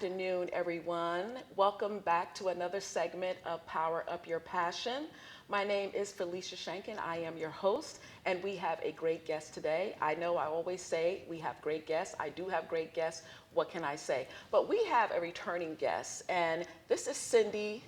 afternoon, everyone. Welcome back to another segment of Power Up Your Passion. My name is Felicia Shankin. I am your host, and we have a great guest today. I know I always say we have great guests. I do have great guests. What can I say? But we have a returning guest, and this is Cindy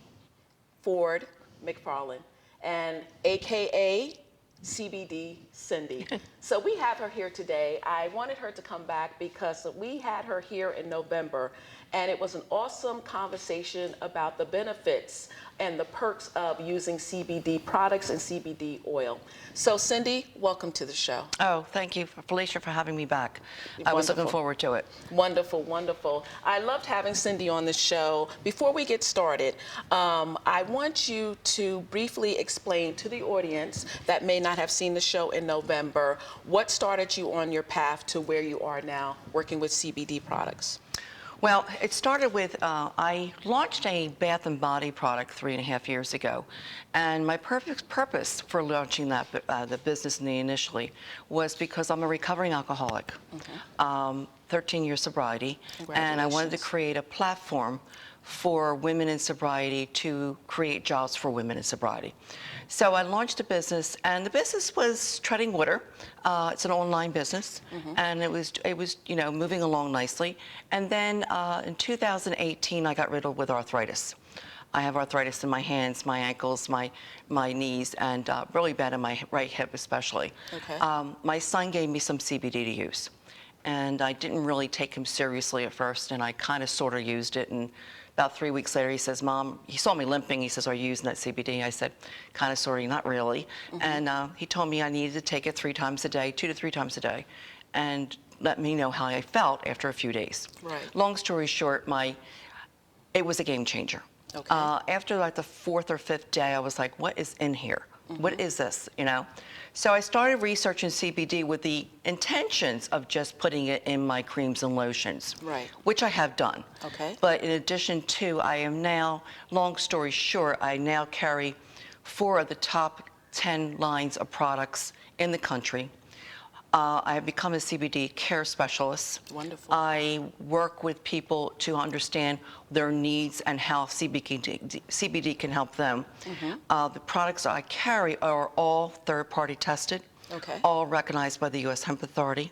Ford McFarland, and AKA CBD Cindy. So we have her here today. I wanted her to come back because we had her here in November, and it was an awesome conversation about the benefits and the perks of using CBD products and CBD oil. So Cindy, welcome to the show. Oh, thank you, Felicia, for having me back. Wonderful. I was looking forward to it. Wonderful, wonderful. I loved having Cindy on the show. Before we get started, I want you to briefly explain to the audience that may not have seen the show in November, what started you on your path to where you are now working with CBD products? Well, it started with, I launched a bath and body product 3.5 years ago. And my purpose for launching that, the business initially, was because I'm a recovering alcoholic, 13-year sobriety, and I wanted to create a platform for women in sobriety to create jobs for women in sobriety. So I launched a business, and the business was treading water. It's an online business, and it was moving along nicely. And then in 2018, I got riddled with arthritis. I have arthritis in my hands, my ankles, my knees, and really bad in my right hip especially. Okay. My son gave me some CBD to use, and I didn't really take him seriously at first, and I kind of sort of used it. And about 3 weeks later, he says, "Mom," he saw me limping. He says, "Are you using that CBD?" I said, "Kind of, sort of, not really." And he told me I needed to take it 3 times a day, 2 to 3 times a day, and let me know how I felt after a few days. Right. Long story short, it was a game changer. Okay. After like the 4th or 5th day, I was like, what is in here? What is this, So I started researching CBD with the intentions of just putting it in my creams and lotions, Right. which I have done. Okay. But in addition to, I am now, long story short, I now carry 4 of the top 10 lines of products in the country. I have become a CBD care specialist. Wonderful. I work with people to understand their needs and how CBD can help them. The products I carry are all third-party tested, Okay. all recognized by the U.S. Hemp Authority.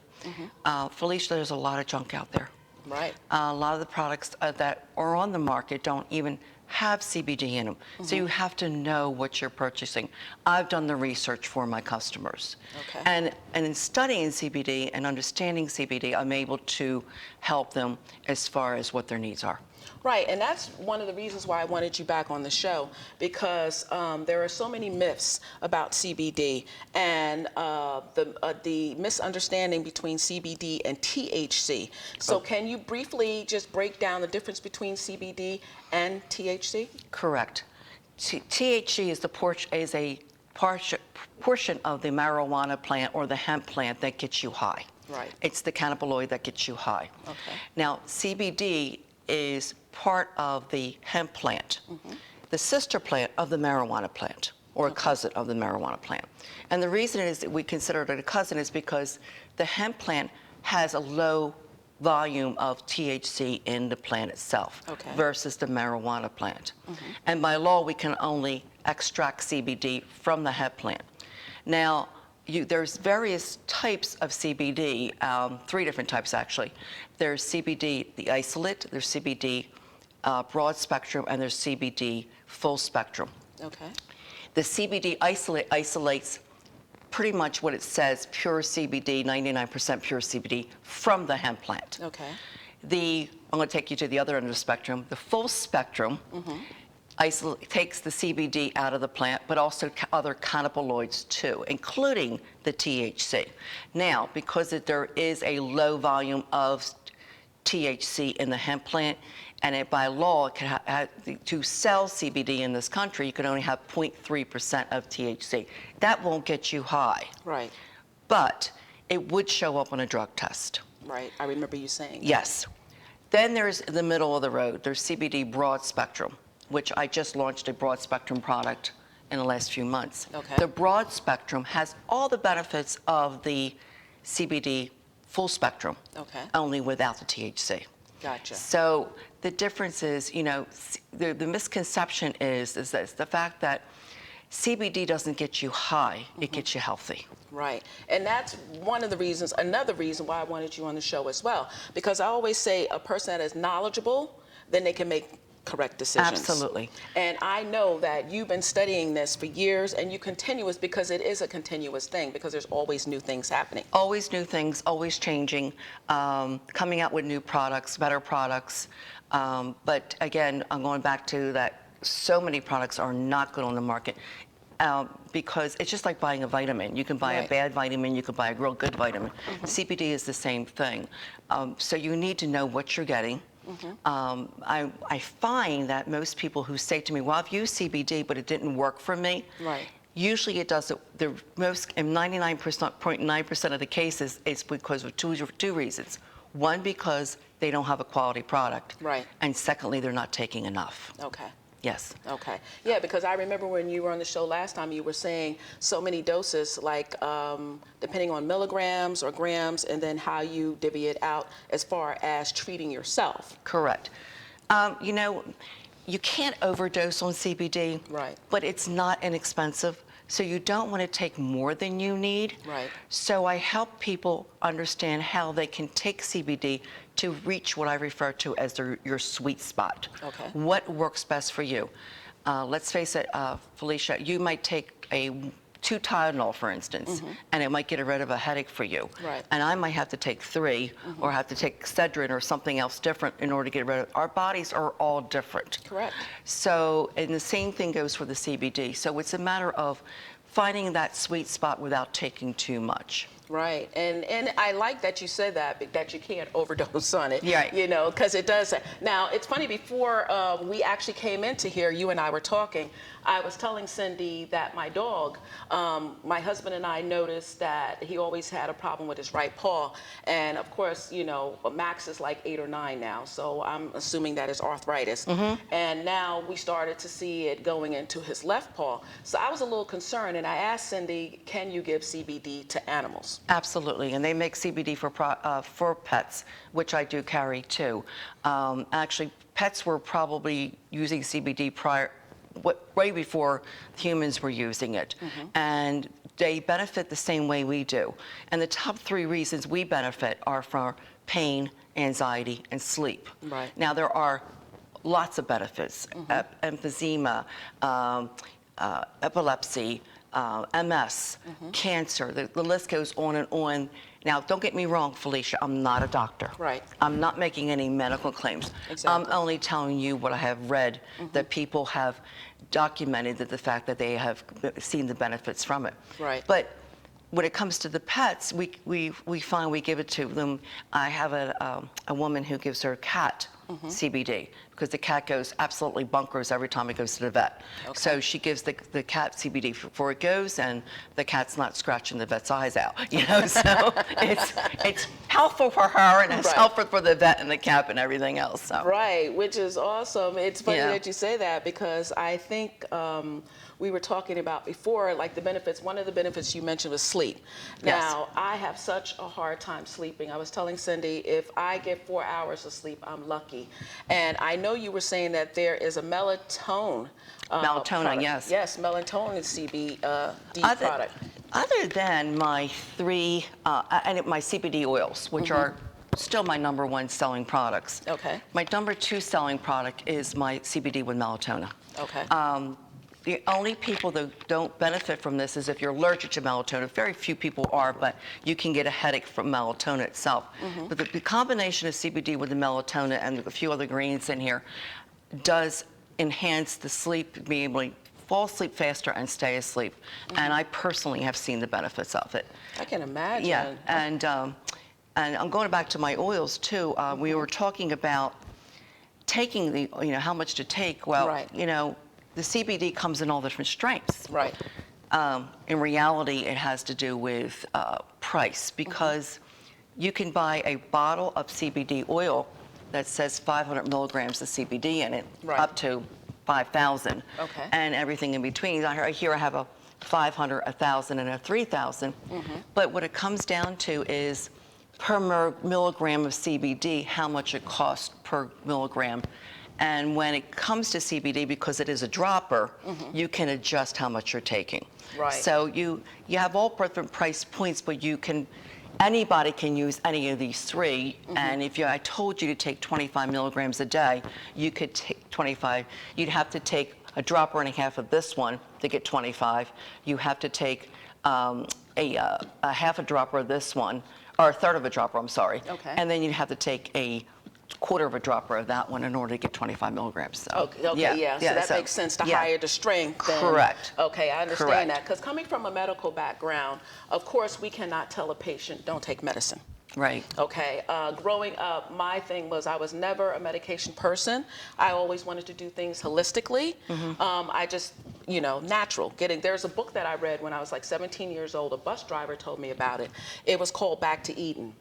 Felicia, there's a lot of junk out there. Right. A lot of the products that are on the market don't even have CBD in them. So you have to know what you're purchasing. I've done the research for my customers. Okay. And in studying CBD and understanding CBD, I'm able to help them as far as what their needs are. Right, and that's one of the reasons why I wanted you back on the show, because there are so many myths about CBD and the misunderstanding between CBD and THC. So can you briefly just break down the difference between CBD and THC? Correct. THC is a portion of the marijuana plant or the hemp plant that gets you high. Right. It's the cannabinoid that gets you high. Okay. Now, CBD is part of the hemp plant, the sister plant of the marijuana plant, or a cousin of the marijuana plant. And the reason is that we consider it a cousin is because the hemp plant has a low volume of THC in the plant itself versus the marijuana plant. And by law, we can only extract CBD from the hemp plant. Now, there's various types of CBD, 3 different types actually. There's CBD, the isolate, there's CBD broad spectrum, and there's CBD full spectrum. Okay. The CBD isolate isolates pretty much what it says, pure CBD, 99% pure CBD from the hemp plant. Okay. I'm going to take you to the other end of the spectrum. The full spectrum takes the CBD out of the plant, but also other cannabinoids too, including the THC. Now, because there is a low volume of THC in the hemp plant, and by law, to sell CBD in this country, you can only have 0.3% of THC. That won't get you high. Right. But it would show up on a drug test. Right. I remember you saying. Yes. Then there's the middle of the road. There's CBD broad spectrum, which I just launched a broad spectrum product in the last few months. Okay. The broad spectrum has all the benefits of the CBD full spectrum, only without the THC. Gotcha. So the difference is, you know, the misconception is this, the fact that CBD doesn't get you high, it gets you healthy. Right. And that's one of the reasons, another reason why I wanted you on the show as well. Because I always say a person that is knowledgeable, then they can make correct decisions. Absolutely. And I know that you've been studying this for years, and you continuous, because it is a continuous thing, because there's always new things happening. Always new things, always changing, coming out with new products, better products. But again, I'm going back to that, so many products are not good on the market. Because it's just like buying a vitamin. You can buy a bad vitamin, you can buy a real good vitamin. CBD is the same thing. So you need to know what you're getting. I find that most people who say to me, well, I've used CBD, but it didn't work for me. Right. Usually it does. The most, in 99.9% of the cases, it's because of two reasons. One, because they don't have a quality product. Right. And secondly, they're not taking enough. Okay. Yes. Okay. Yeah, because I remember when you were on the show last time, you were saying so many doses, like depending on milligrams or grams, and then how you divvy it out as far as treating yourself. Correct. You know, you can't overdose on CBD, Right. but it's not inexpensive. So you don't want to take more than you need. Right. So I help people understand how they can take CBD to reach what I refer to as your sweet spot. Okay. What works best for you? Let's face it, Felicia, you might take two Tylenol, for instance, and it might get rid of a headache for you. Right. And I might have to take 3 or have to take Excedrin or something else different in order to get rid of it. Our bodies are all different. Correct. So, and the same thing goes for the CBD. So it's a matter of finding that sweet spot without taking too much. Right, and I like that you said that you can't overdose on it. Yeah. You know, because it does. Now, it's funny, before we actually came into here, you and I were talking, I was telling Cindy that my dog, my husband and I noticed that he always had a problem with his right paw. And of course, you know, Max is like 8 or 9 now, so I'm assuming that is arthritis. And now we started to see it going into his left paw. So I was a little concerned, and I asked Cindy, can you give CBD to animals? Absolutely, and they make CBD for pets, which I do carry too. Actually, pets were probably using CBD way before humans were using it, and they benefit the same way we do. And the top 3 reasons we benefit are for pain, anxiety, and sleep. Right. Now, there are lots of benefits: emphysema, epilepsy, MS, cancer, the list goes on and on. Now, don't get me wrong, Felicia, I'm not a doctor. Right. I'm not making any medical claims. Exactly. I'm only telling you what I have read, that people have documented that the fact that they have seen the benefits from it. Right. But when it comes to the pets, we find we give it to them. I have a woman who gives her cat CBD because the cat goes absolutely bonkers every time it goes to the vet. Okay. So she gives the cat CBD before it goes, and the cat's not scratching the vet's eyes out. You know, so it's helpful for her, and it's Right. helpful for the vet and the cat and everything else. So. Right, which is awesome. It's funny Yeah. that you say that, because I think we were talking about before, like the benefits. One of the benefits you mentioned was sleep. Yes. Now, I have such a hard time sleeping. I was telling Cindy, if I get 4 hours of sleep, I'm lucky. And I know you were saying that there is a melatonin. Melatonin, product. yes. Yes, melatonin CBD product. Other than my 3, and my CBD oils, which are still my #1 selling products. Okay. My #2 selling product is my CBD with melatonin. Okay. The only people that don't benefit from this is if you're allergic to melatonin. Very few people are, but you can get a headache from melatonin itself. But the combination of CBD with the melatonin and a few other greens in here does enhance the sleep, being able to fall asleep faster and stay asleep. And I personally have seen the benefits of it. I can imagine. Yeah, and I'm going back to my oils too. We were talking about taking the, how much to take. Well, Right. The CBD comes in all different strengths. Right. In reality, it has to do with price, because you can buy a bottle of CBD oil that says 500 milligrams of CBD in it, Right. up to 5,000, Okay. and everything in between. Here I have a 500, 1,000, and a 3,000. But what it comes down to is per milligram of CBD, how much it costs per milligram. And when it comes to CBD, because it is a dropper, you can adjust how much you're taking. Right. So you have all different price points, but anybody can use any of these three. And if I told you to take 25 milligrams a day, you could take 25. You'd have to take a dropper and a half of this one to get 25. You have to take a half a dropper of this one, or a third of a dropper, I'm sorry. Okay. And then you'd have to take a quarter of a dropper of that one in order to get 25 milligrams. So, Okay, yeah. So that makes sense. The higher the strength. Then, correct. Okay, I understand Correct. that. Because coming from a medical background, of course, we cannot tell a patient, don't take medicine. Right. Okay. Growing up, my thing was I was never a medication person. I always wanted to do things holistically. I just, natural. There's a book that I read when I was like 17 years old. A bus driver told me about it. It was called Back to Eden.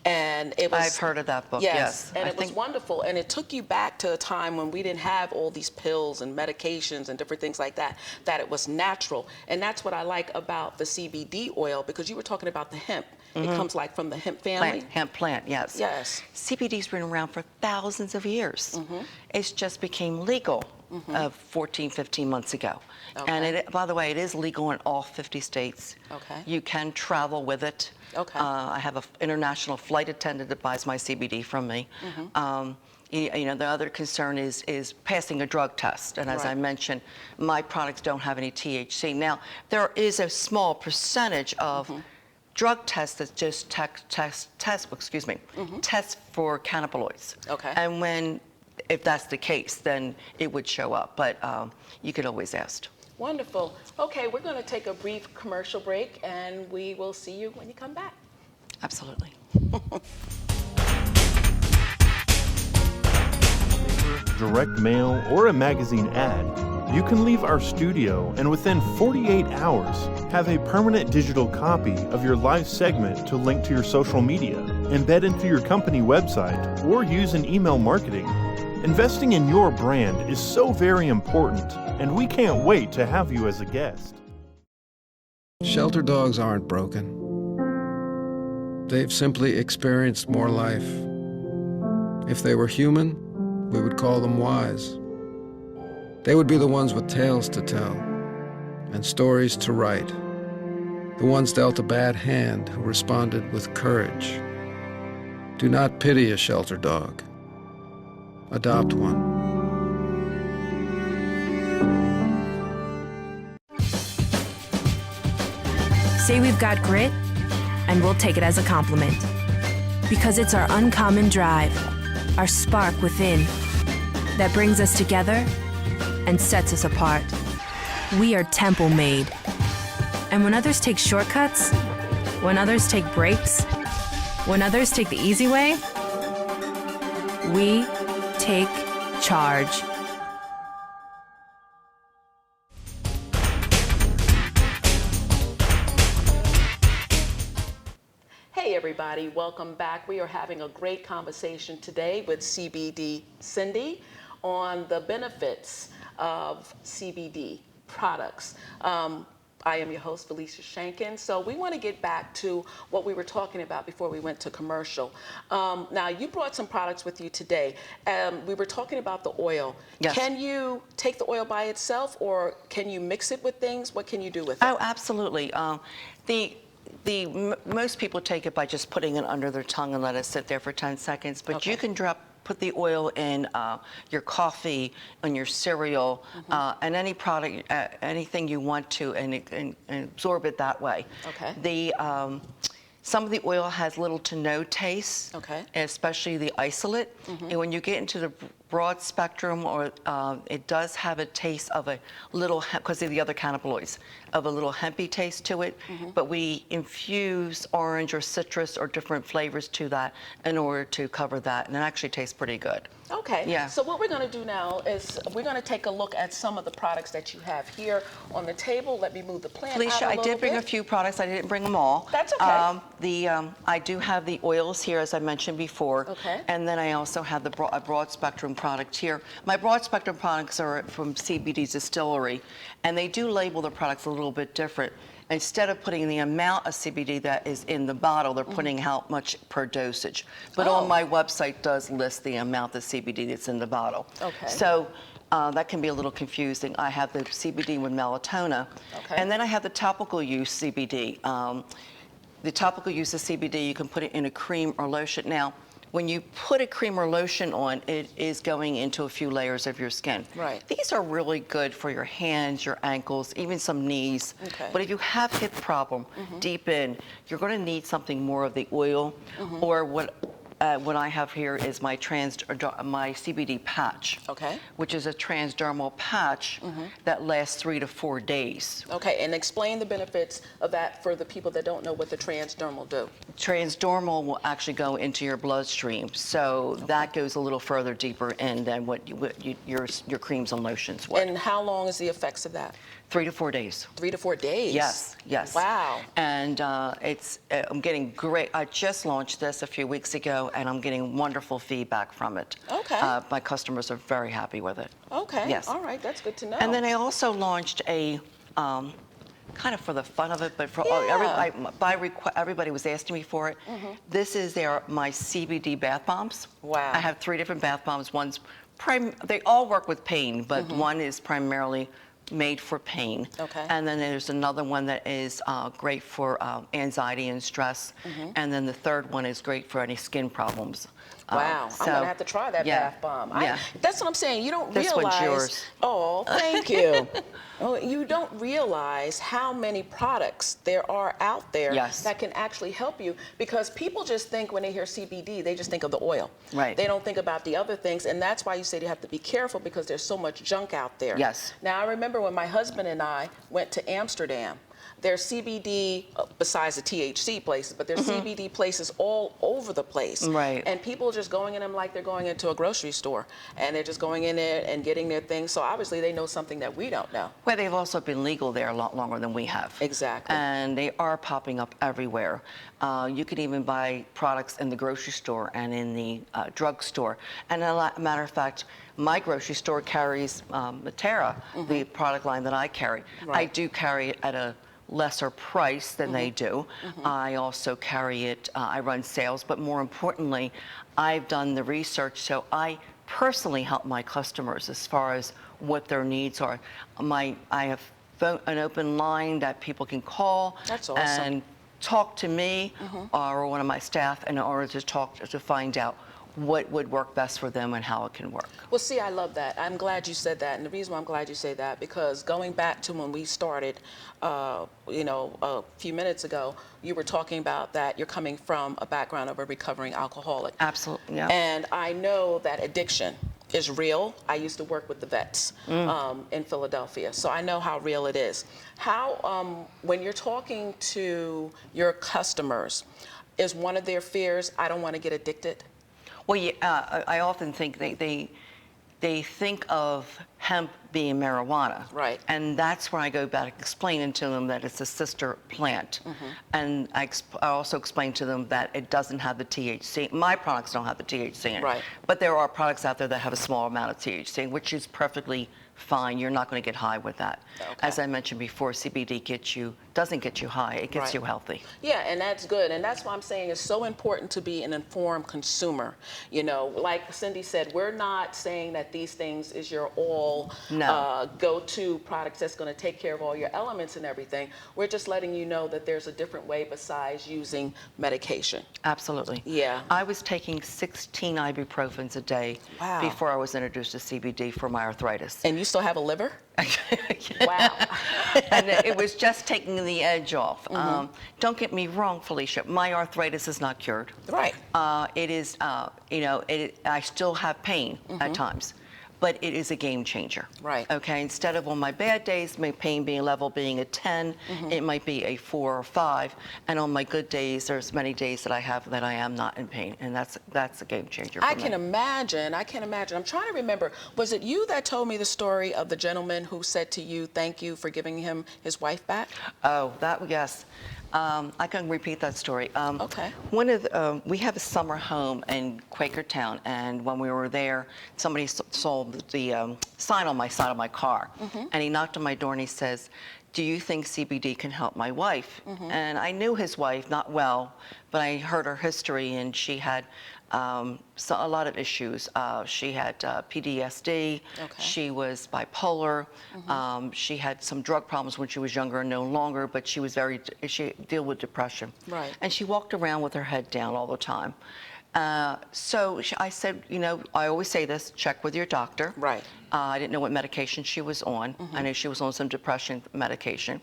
And it was, I've heard of that book, yes. And it was wonderful. And it took you back to a time when we didn't have all these pills and medications and different things like that, that it was natural. And that's what I like about the CBD oil, because you were talking about the hemp. It comes like from the hemp family. Hemp plant, yes. Yes. CBD's been around for thousands of years. It's just became legal 14, 15 months ago. Okay. And by the way, it is legal in all 50 states. Okay. You can travel with it. Okay. I have an international flight attendant that buys my CBD from me. The other concern is passing a drug test. And as I mentioned, my products don't have any THC. Now, there is a small percentage of drug tests that just test for cannabinoids. Okay. And if that's the case, then it would show up. But you could always ask. Wonderful. Okay, we're going to take a brief commercial break, and we will see you when you come back. Absolutely. Direct mail, or a magazine ad, you can leave our studio and within 48 hours have a permanent digital copy of your live segment to link to your social media, embed into your company website, or use in email marketing. Investing in your brand is so very important, and we can't wait to have you as a guest. Shelter dogs aren't broken. They've simply experienced more life. If they were human, we would call them wise. They would be the ones with tales to tell and stories to write. The ones dealt a bad hand who responded with courage. Do not pity a shelter dog. Adopt one. Say we've got grit, and we'll take it as a compliment. Because it's our uncommon drive, our spark within, that brings us together and sets us apart. We are temple made. And when others take shortcuts, when others take breaks, when others take the easy way, we take charge. Hey everybody, welcome back. We are having a great conversation today with CBD Cindy on the benefits of CBD products. I am your host, Felicia Shankin. So we want to get back to what we were talking about before we went to commercial. Now, you brought some products with you today. We were talking about the oil. Yes. Can you take the oil by itself, or can you mix it with things? What can you do with it? Oh, absolutely. Most people take it by just putting it under their tongue and let it sit there for 10 seconds. But you can put the oil in your coffee, on your cereal, and any product, anything you want to, and absorb it that way. Okay. Some of the oil has little to no taste, especially the isolate. And when you get into the broad spectrum, or it does have a taste of a little, because of the other cannabinoids, of a little hempy taste to it. But we infuse orange or citrus or different flavors to that in order to cover that, and it actually tastes pretty good. Okay. Yeah. So what we're going to do now is we're going to take a look at some of the products that you have here on the table. Let me move the plant Felicia, out I did bring bit. a few products. I didn't bring them all. That's okay. I do have the oils here, as I mentioned before. Okay. And then I also have a broad spectrum product here. My broad spectrum products are from CBD Distillery, and they do label the products a little bit different. instead of putting the amount of CBD that is in the bottle, they're putting how much per dosage. But on my website does list the amount of CBD that's in the bottle. Okay. So that can be a little confusing. I have the CBD with melatonin, Okay. and then I have the topical use CBD. The topical use of CBD, you can put it in a cream or lotion. Now, when you put a cream or lotion on, it is going into a few layers of your skin. Right. These are really good for your hands, your ankles, even some knees. Okay. But if you have hip problem deep in, you're going to need something more of the oil, or what I have here is my CBD patch. Okay. Which is a transdermal patch that lasts 3 to 4 days. Okay, and explain the benefits of that for the people that don't know what the transdermal do. Transdermal will actually go into your bloodstream, so that goes a little further deeper in than what your creams and lotions would. And how long is the effects of that? 3 to 4 days. 3 to 4 days? Yes, yes. Wow. And I'm getting great. I just launched this a few weeks ago, and I'm getting wonderful feedback from it. Okay. My customers are very happy with it. Okay. Yes. All right, that's good to know. And then I also launched a, kind of for the fun of it, but for everybody was asking me for it. This is my CBD bath bombs. Wow. I have 3 different bath bombs. They all work with pain, but one is primarily made for pain. Okay. And then there's another one that is great for anxiety and stress. And then the third one is great for any skin problems. Wow, I'm gonna have to try that bath bomb. That's what I'm saying. You don't This realize. one's yours. Oh, thank you. You don't realize how many products there are out there that can actually help you, because people just think when they hear CBD, they just think of the oil. Right. They don't think about the other things, and that's why you say you have to be careful, because there's so much junk out there. Yes. Now, I remember when my husband and I went to Amsterdam. There's CBD, besides the THC places, but there's CBD places all over the place. Right. And people just going in them like they're going into a grocery store. And they're just going in there and getting their things. So obviously they know something that we don't know. Well, they've also been legal there a lot longer than we have. Exactly. And they are popping up everywhere. You can even buy products in the grocery store and in the drugstore. And a matter of fact, my grocery store carries Matera, the product line that I carry. Right. I do carry it at a lesser price than they do. I also carry it, I run sales, but more importantly, I've done the research, so I personally help my customers as far as what their needs are. I have an open line that people can call. That's awesome. And talk to me or one of my staff in order to find out what would work best for them and how it can work. Well, see, I love that. I'm glad you said that. And the reason why I'm glad you say that, because going back to when we started, a few minutes ago, you were talking about that you're coming from a background of a recovering alcoholic. Absolutely, yeah. And I know that addiction is real. I used to work with the vets in Philadelphia, so I know how real it is. How, when you're talking to your customers, is one of their fears, I don't want to get addicted? Well, yeah, I often think they think of hemp being marijuana. Right. And that's where I go back explaining to them that it's a sister plant. And I also explain to them that it doesn't have the THC. My products don't have the THC in it. Right. But there are products out there that have a small amount of THC, which is perfectly fine. You're not going to get high with that. Okay. As I mentioned before, CBD doesn't get you high. It gets Right. you healthy. Yeah, and that's good. And that's why I'm saying it's so important to be an informed consumer. You know, like Cindy said, we're not saying that these things is your all go-to products that's going to take care of all your elements and everything. We're just letting you know that there's a different way besides using medication. Absolutely. Yeah. I was taking 16 ibuprofens a day before I was introduced to CBD for my arthritis. And you still have a liver? Wow. And it was just taking the edge off. Don't get me wrong, Felicia, my arthritis is not cured. Right. It is, I still have pain at times, but it is a game changer. Right. Okay, instead of on my bad days, my pain level being a 10, it might be a 4 or 5, and on my good days, there's many days that I have that I am not in pain, and that's a game changer for me. I can imagine. I'm trying to remember, was it you that told me the story of the gentleman who said to you, thank you for giving him his wife back? Oh, yes. I can repeat that story. Okay. We have a summer home in Quakertown, and when we were there, somebody saw the sign on my side of my car, and he knocked on my door and he says, do you think CBD can help my wife? And I knew his wife, not well, but I heard her history, and she had a lot of issues. She had PTSD, she was bipolar, she had some drug problems when she was younger and no longer, but she dealt with depression. Right. And she walked around with her head down all the time. I said, you know, I always say this, check with your doctor. Right. I didn't know what medication she was on. I know she was on some depression medication.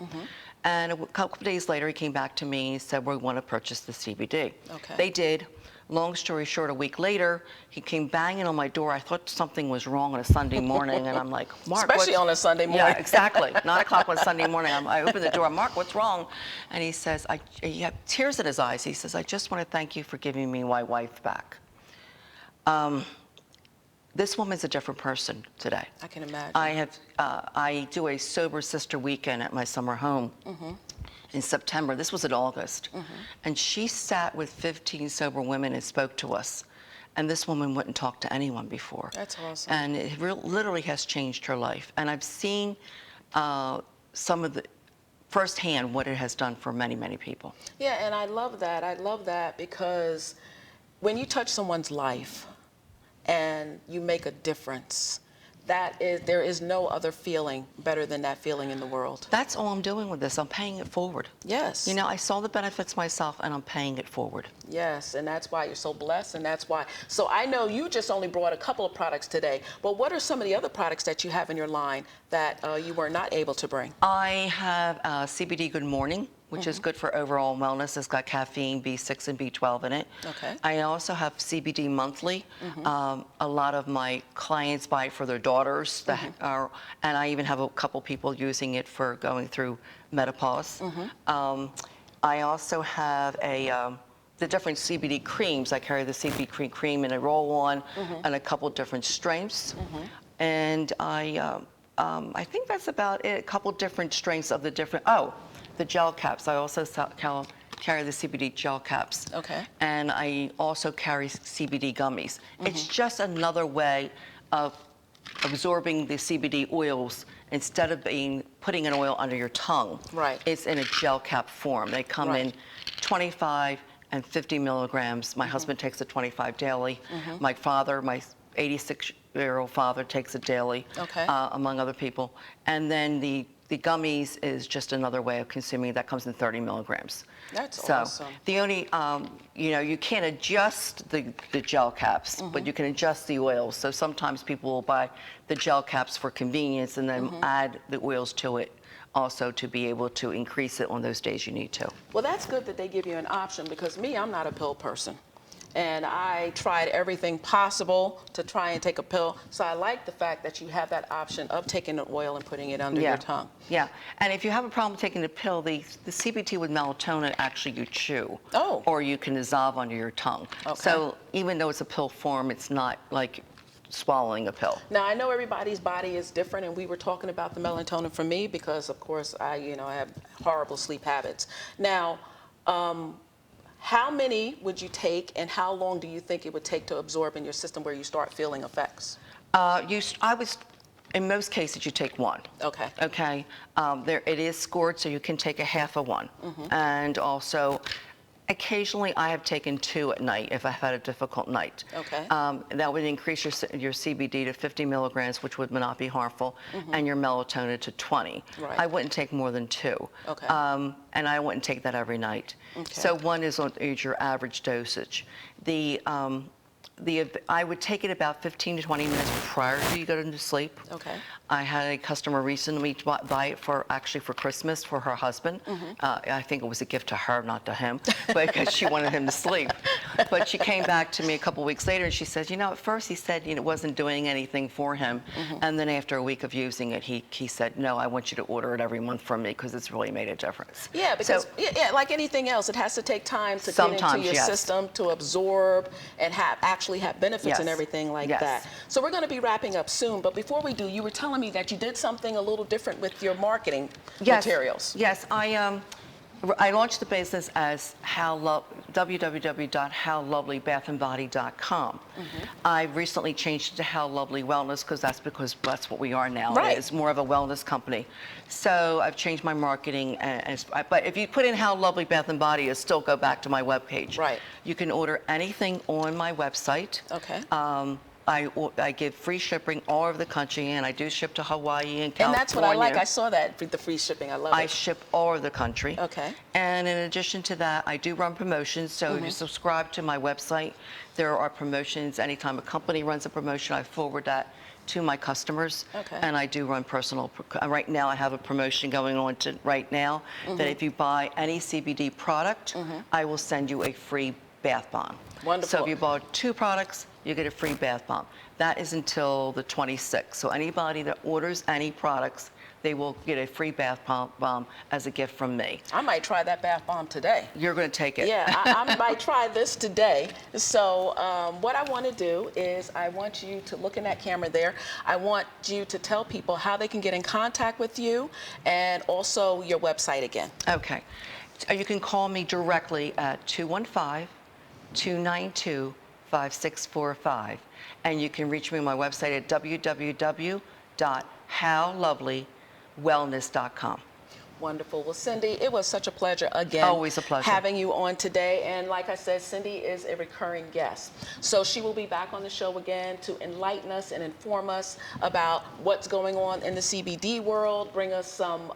And a couple of days later, he came back to me and said, we want to purchase the CBD. Okay. They did. Long story short, a week later, he came banging on my door. I thought something was wrong on a Sunday morning, and I'm like, Mark, especially on a Sunday morning. Yeah, exactly. 9 o'clock on a Sunday morning. I opened the door. Mark, what's wrong? And he says, he had tears in his eyes. He says, I just want to thank you for giving me my wife back. This woman's a different person today. I can imagine. I do a sober sister weekend at my summer home. In September. This was in August. And she sat with 15 sober women and spoke to us. And this woman wouldn't talk to anyone before. That's awesome. And it literally has changed her life. And I've seen some of the firsthand what it has done for many, many people. Yeah, and I love that. I love that because when you touch someone's life and you make a difference, there is no other feeling better than that feeling in the world. That's all I'm doing with this. I'm paying it forward. Yes. You know, I saw the benefits myself, and I'm paying it forward. Yes, and that's why you're so blessed, and that's why. So I know you just only brought a couple of products today, but what are some of the other products that you have in your line that you were not able to bring? I have CBD Good Morning, which is good for overall wellness. It's got caffeine, B6 and B12 in it. Okay. I also have CBD Monthly. A lot of my clients buy it for their daughters, and I even have a couple people using it for going through menopause. I also have the different CBD creams. I carry the CBD cream in a roll-on and a couple different strengths. And I think that's about it. A couple different strengths of the different, the gel caps. I also carry the CBD gel caps. Okay. And I also carry CBD gummies. It's just another way of absorbing the CBD oils instead of putting an oil under your tongue. Right. It's in a gel cap form. They come in 25 and 50 milligrams. My husband takes a 25 daily. My father, my 86-year-old father, takes it daily, among other people. And then the gummies is just another way of consuming. That comes in 30 milligrams. That's so awesome. The only, you know, you can't adjust the gel caps, but you can adjust the oils. So sometimes people will buy the gel caps for convenience and then add the oils to it also to be able to increase it on those days you need to. Well, that's good that they give you an option because I'm not a pill person. And I tried everything possible to try and take a pill. So I like the fact that you have that option of taking the oil and putting it under your tongue. Yeah, and if you have a problem taking the pill, the CBD with melatonin actually you chew. Oh. Or you can dissolve under your tongue. Okay. So even though it's a pill form, it's not like swallowing a pill. Now, I know everybody's body is different, and we were talking about the melatonin for me because, of course, I have horrible sleep habits. Now, how many would you take, and how long do you think it would take to absorb in your system where you start feeling effects? In most cases, you take one. Okay. Okay. It is scored, so you can take a half of one. And also, occasionally, I have taken 2 at night if I've had a difficult night. Okay. That would increase your CBD to 50 milligrams, which would not be harmful, and your melatonin to 20. Right. I wouldn't take more than 2. Okay. And I wouldn't take that every night. Okay. So 1 is your average dosage. I would take it about 15 to 20 minutes prior to you going to sleep. Okay. I had a customer recently buy it for Christmas for her husband. I think it was a gift to her, not to him, because she wanted him to sleep. But she came back to me a couple weeks later and she says, at first he said it wasn't doing anything for him. And then after a week of using it, he said, no, I want you to order it every month from me because it's really made a difference. Yeah, because like anything else, it has to take time to get into your system to absorb and actually have benefits and everything like that. So we're going to be wrapping up soon, but before we do, you were telling me that you did something a little different with your marketing materials. Yes, I launched the business as www.howlovelybathandbody.com. I recently changed it to How Lovely Wellness because that's what we are now. Right. It's more of a wellness company. So I've changed my marketing. But if you put in How Lovely Bath and Body, it'll still go back to my webpage. Right. You can order anything on my website. Okay. I give free shipping all over the country, and I do ship to Hawaii and California. And that's what I like. I saw that, the free shipping. I love it. I ship all over the country. Okay. And in addition to that, I do run promotions. So if you subscribe to my website, there are promotions. Anytime a company runs a promotion, I forward that to my customers. Okay. And I do run personal. Right now, I have a promotion going on right now that if you buy any CBD product, I will send you a free bath bomb. Wonderful. So if you bought 2 products, you get a free bath bomb. That is until the 26th. So anybody that orders any products, they will get a free bath bomb as a gift from me. I might try that bath bomb today. You're going to take it. Yeah, I might try this today. So what I want to do is I want you to look in that camera there. I want you to tell people how they can get in contact with you and also your website again. Okay. You can call me directly at 215-292-5645. And you can reach me on my website at www.howlovelywellness.com. Wonderful. Well, Cindy, it was such a pleasure again. Always a pleasure. Having you on today. And like I said, Cindy is a recurring guest. So she will be back on the show again to enlighten us and inform us about what's going on in the CBD world, bring us some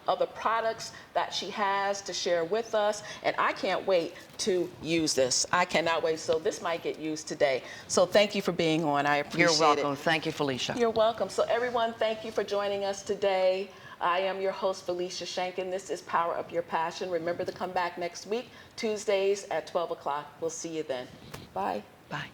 other products that she has to share with us. And I can't wait to use this. I cannot wait. So this might get used today. So thank you for being on. I appreciate it. You're welcome. Thank you, Felicia. You're welcome. So everyone, thank you for joining us today. I am your host, Felicia Shankin. This is Power Up Your Passion. Remember to come back next week, Tuesdays at 12 o'clock. We'll see you then. Bye. Bye.